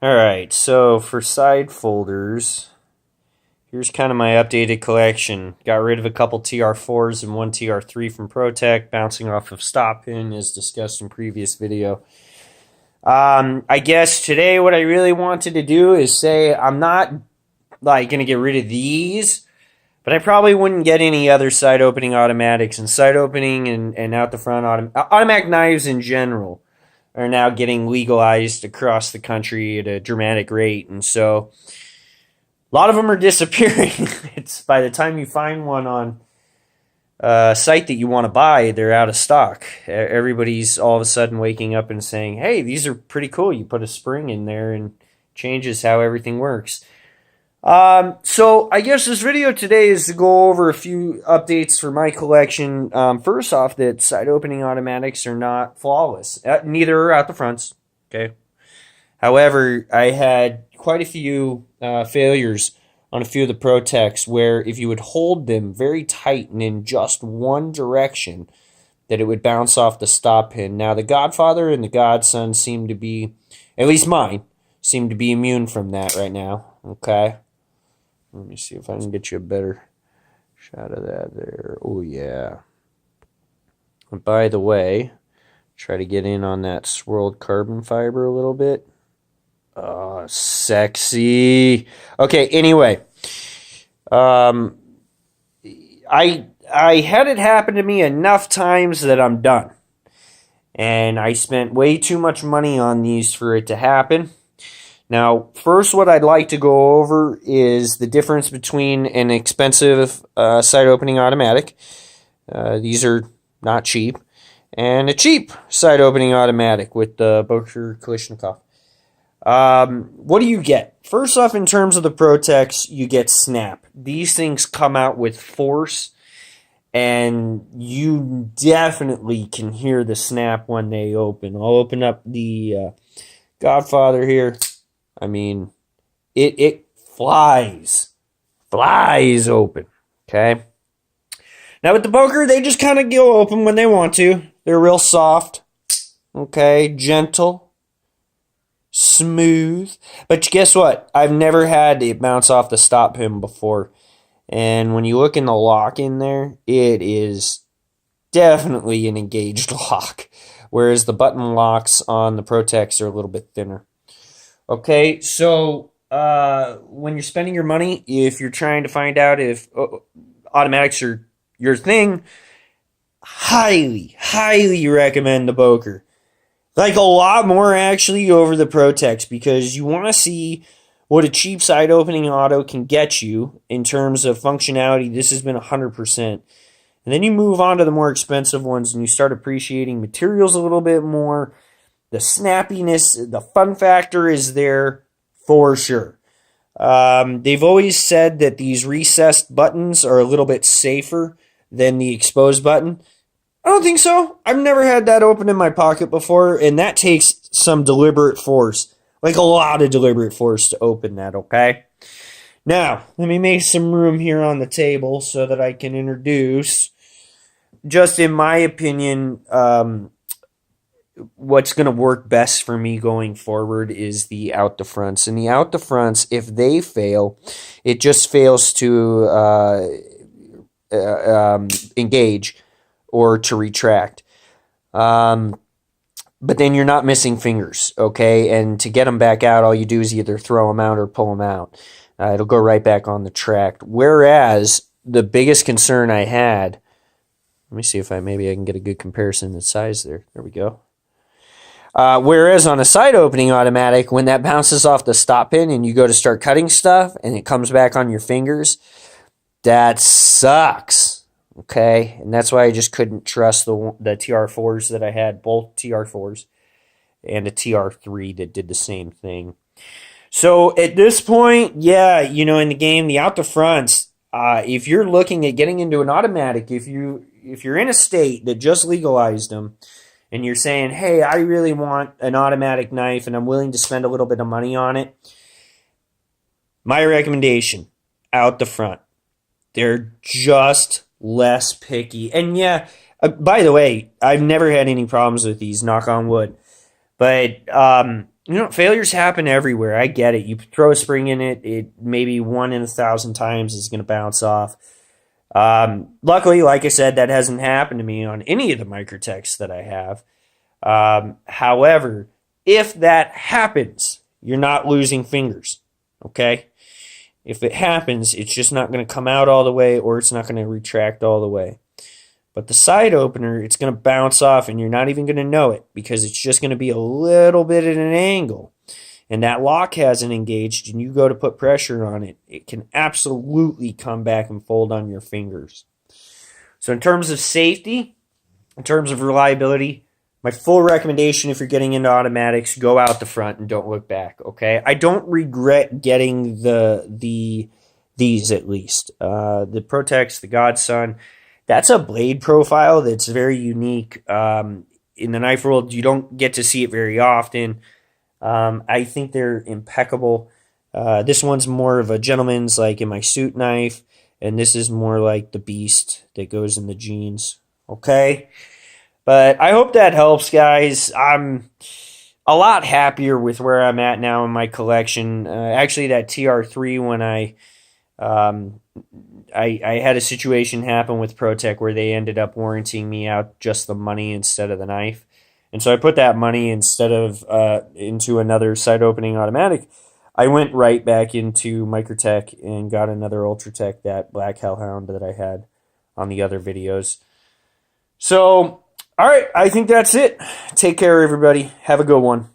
Alright, so for side folders, here's kind of my updated collection. Got rid of a couple TR4s and one TR3 from ProTech, bouncing off of stop pin as discussed in previous video. I guess today what I really wanted to do is say I'm not going to get rid of these, but I probably wouldn't get any other side opening automatics. And side opening and out the front automatic knives in general are now getting legalized across the country at a dramatic rate. And so a lot of them are disappearing. It's by the time you find one on a site that you want to buy, they're out of stock. Everybody's all of a sudden waking up and saying, hey, these are pretty cool. You put a spring in there and changes how everything works. So I guess this video today is to go over a few updates for my collection. First off, that side opening automatics are not flawless. Neither are out the fronts. Okay. However, I had quite a few failures on a few of the ProTechs where if you would hold them very tight and in just one direction, that it would bounce off the stop pin. Now, the Godfather and the Godson seem to be, at least mine, seem to be immune from that right now. Okay. Let me see if I can get you a better shot of that there. Oh, yeah. And by the way, try to get in on that swirled carbon fiber a little bit. Oh, sexy. Okay, anyway. I had it happen to me enough times that I'm done. And I spent way too much money on these for it to happen. Now, first what I'd like to go over is the difference between an expensive side opening automatic. These are not cheap. And a cheap side opening automatic with the Boker Kalashnikov. What do you get? First off, in terms of the ProTechs, you get snap. These things come out with force, and you definitely can hear the snap when they open. I'll open up the Godfather here. I mean, it flies open, okay? Now with the Boker, they just kind of go open when they want to. They're real soft, okay, gentle, smooth. But guess what? I've never had it bounce off the stop pin before. And when you look in the lock in there, it is definitely an engaged lock. Whereas the button locks on the ProTechs are a little bit thinner. Okay, so when you're spending your money, if you're trying to find out if automatics are your thing, highly recommend the Boker. Like a lot more actually over the ProTechs because you want to see what a cheap side opening auto can get you in terms of functionality. This has been 100%. And then you move on to the more expensive ones and you start appreciating materials a little bit more. The snappiness, the fun factor is there for sure. They've always said that these recessed buttons are a little bit safer than the exposed button. I don't think so. I've never had that open in my pocket before, and that takes some deliberate force, like a lot of deliberate force to open that, okay? Now, let me make some room here on the table so that I can introduce, just in my opinion, what's going to work best for me going forward is the out the fronts. And the out the fronts, if they fail, it just fails to engage or to retract. But then you're not missing fingers, okay? And to get them back out, all you do is either throw them out or pull them out. It'll go right back on the track. Whereas the biggest concern I had, let me see if maybe I can get a good comparison in size there. There we go. Whereas on a side opening automatic, when that bounces off the stop pin and you go to start cutting stuff and it comes back on your fingers, that sucks. Okay, and that's why I just couldn't trust the TR4s that I had, both TR4s and a TR3 that did the same thing. So at this point, yeah, you know, in the game, the out the fronts, if you're looking at getting into an automatic, if you're in a state that just legalized them, and you're saying, hey, I really want an automatic knife and I'm willing to spend a little bit of money on it, my recommendation, out the front. They're just less picky. And yeah, by the way, I've never had any problems with these, knock on wood. But failures happen everywhere. I get it. You throw a spring in it, it maybe 1 in 1,000 times is going to bounce off. Luckily, like I said, that hasn't happened to me on any of the microtechs that I have. However, if that happens, you're not losing fingers, okay? If it happens, it's just not going to come out all the way, or it's not going to retract all the way. But the side opener, it's going to bounce off, and you're not even going to know it, because it's just going to be a little bit at an angle. And that lock hasn't engaged, and you go to put pressure on it, it can absolutely come back and fold on your fingers. So in terms of safety, in terms of reliability, my full recommendation if you're getting into automatics, go out the front and don't look back, okay? I don't regret getting these at least. The Protex, the Godson, that's a blade profile that's very unique. In the knife world, you don't get to see it very often. I think they're impeccable. This one's more of a gentleman's, like in my suit knife, and this is more like the beast that goes in the jeans. Okay? But I hope that helps, guys. I'm a lot happier with where I'm at now in my collection. Actually, that TR3, when I had a situation happen with ProTech where they ended up warranting me out just the money instead of the knife. And so I put that money instead of into another side opening automatic. I went right back into Microtech and got another Ultratech, that Black Hellhound that I had on the other videos. So, all right, I think that's it. Take care, everybody. Have a good one.